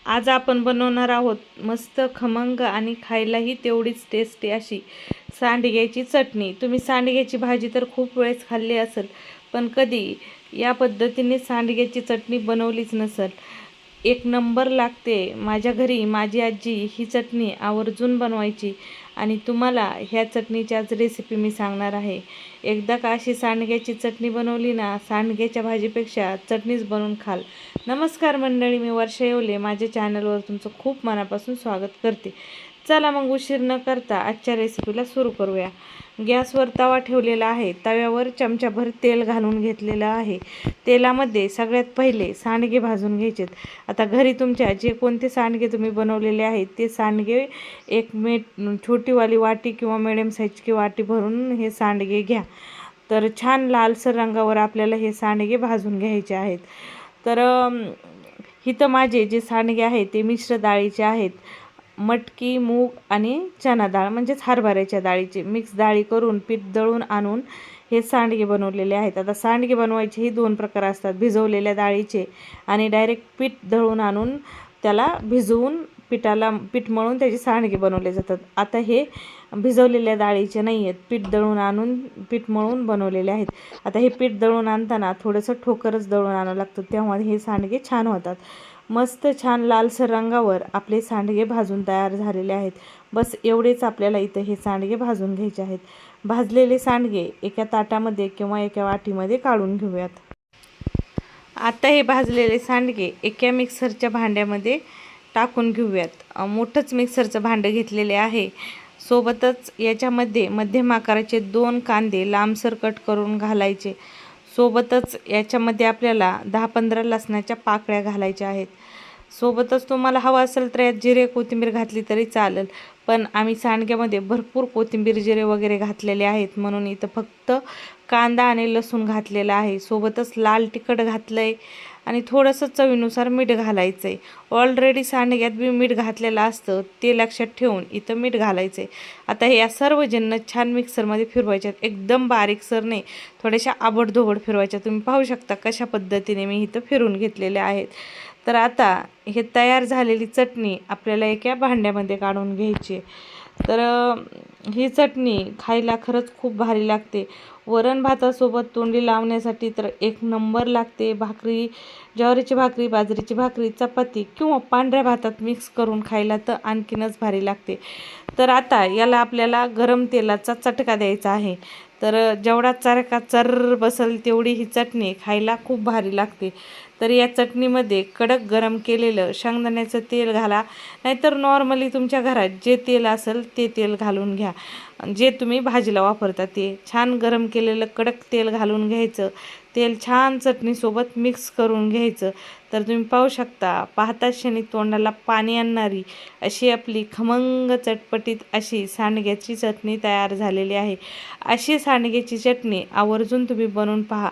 आज आपण बनवणार आहोत मस्त खमंग आणि खायलाही तेवढीच टेस्टी अशी सांडग्याची चटणी। तुम्ही सांडग्याची भाजी तर खूप वेळेस खाल्ली असेल, पण कधी या पद्धतीने सांडग्याची चटणी बनवलीच नसेल। एक नंबर लागते। माझ्या घरी माझी आजी ही चटणी आवर्जून बनवायची आणि तुम्हाला ह्या चटणीची आज रेसिपी मी सांगणार आहे। एकदा का अशी सांडग्याची चटणी बनवली ना, सांडग्याच्या भाजीपेक्षा चटणीच बनवून खाल। नमस्कार मंडळी, मी वर्षा येवले माझ्या चॅनलवर तुमचं खूप मनापासून स्वागत करते। चला मग उशीर न करता आजच्या रेसिपीला सुरू करूया। गॅसवर तवा ठेवलेला आहे। तव्यावर चमचाभर तेल घालून घेतलेलं आहे। तेलामध्ये सगळ्यात पहिले सांडगे भाजून घ्यायचेत। आता घरी तुमच्या जे कोणते सांडगे तुम्ही बनवलेले आहेत ते सांडगे एक छोटीवाली वाटी किंवा मिडियम साईजची वाटी भरून हे सांडगे घ्या। तर छान लालसर रंगावर आपल्याला हे सांडगे भाजून घ्यायचे आहेत। तर इथं माझे जे सांडगे आहेत ते मिश्र डाळीचे आहेत। मटकी, मूग आणि चना डाळ म्हणजेच हरभऱ्याच्या डाळीचे मिक्स डाळी करून पीठ दळून आणून हे सांडगे बनवलेले आहेत। आता सांडगे बनवायचे ही दोन प्रकार असतात, भिजवलेल्या डाळीचे आणि डायरेक्ट पीठ दळून आणून त्याला भिजवून पीठ मळून त्याचे सांडगे बनवले जातात। आता हे भिजवलेल्या डाळीचे नाही आहेत, पीठ दळून आणून पीठ मळून बनवलेले आहेत। आता हे पीठ दळून आणताना थोडंसं ठोकरच दळून आणावं लागतं, तेव्हा हे सांडगे छान होतात। मस्त छान लालसर रंगावर आपले सांडगे भाजून तयार झालेले आहेत। बस एवढेच आपल्याला इथं हे सांडगे भाजून घ्यायचे आहेत। भाजलेले सांडगे एका ताटामध्ये किंवा एका वाटीमध्ये काढून घेऊयात। आता हे भाजलेले सांडगे एका मिक्सरच्या भांड्यामध्ये टाकून घेऊयात। मोठंच मिक्सरचं भांडं घेतलेले आहे। सोबतच याच्यामध्ये मध्यम आकाराचे 2 कांदे लांबसर कट करून घालायचे। सोबतच याच्यामध्ये आपल्याला 10-15 लसणाच्या पाकळ्या घालायच्या आहेत। सोबतच तुम्हाला हवं असेल तर यात जिरे कोथिंबीर घातली तरी चालेल, पण आम्ही सांडग्यामध्ये भरपूर कोथिंबीर जिरे वगैरे घातलेले आहेत म्हणून इथं फक्त कांदा आणि लसूण घातलेला आहे। सोबतच लाल तिखट घातलं आहे आणि थोडंसं चवीनुसार मीठ घालायचं आहे। ऑलरेडी सांडग्यात बी मीठ घातलेलं असतं, ते लक्षात ठेवून इथं मीठ घालायचं आहे। आता हे या सर्व जिन्नस छान मिक्सरमध्ये फिरवायचे आहेत। एकदम बारीकसर नाही, थोड्याशा आबडधोबड फिरवायच्या। तुम्ही पाहू शकता कशा पद्धतीने मी इथं फिरून घेतलेले आहेत। तर आता हे तयार झालेली चटणी आपल्याला एका भांड्यामध्ये काढून घ्यायची। तर ही चटणी खायला खरंच खूप भारी लागते। वरण भातासोबत तोंडी लावण्यासाठी तर एक नंबर लागते। भाकरी, ज्वारीची भाकरी, बाजरीची भाकरी, चपाती किंवा पांढऱ्या भातात मिक्स करून खायला तर आणखीनच भारी लागते। तर आता याला आपल्याला गरम तेलाचा चटका द्यायचा आहे। तर जेवढा चरका चर्र बसल तेवढी ही चटणी खायला खूप भारी लागते। तर या चटणीमध्ये कडक गरम केलेलं शेंगदाण्याचं तेल घाला, नाहीतर नॉर्मली तुमच्या घरात जे तेल असेल ते तेल घालून घ्या, जे तुम्ही भाजीला वापरता ते। छान गरम केलेलं कडक तेल घालून घ्यायचं। तेल छान चटणीसोबत मिक्स करून घ्यायचं। तर तुम्ही पाहू शकता, पाहताच क्षणी तोंडाला पाणी आणणारी अशी आपली खमंग चटपटीत अशी सांडग्याची चटणी तयार झालेली आहे। अशी सांडग्याची चटणी आवर्जून तुम्ही बनवून पहा।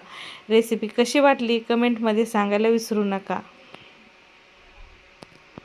रेसिपी कशी वाटली कमेंटमध्ये सांगायला विसरू नका।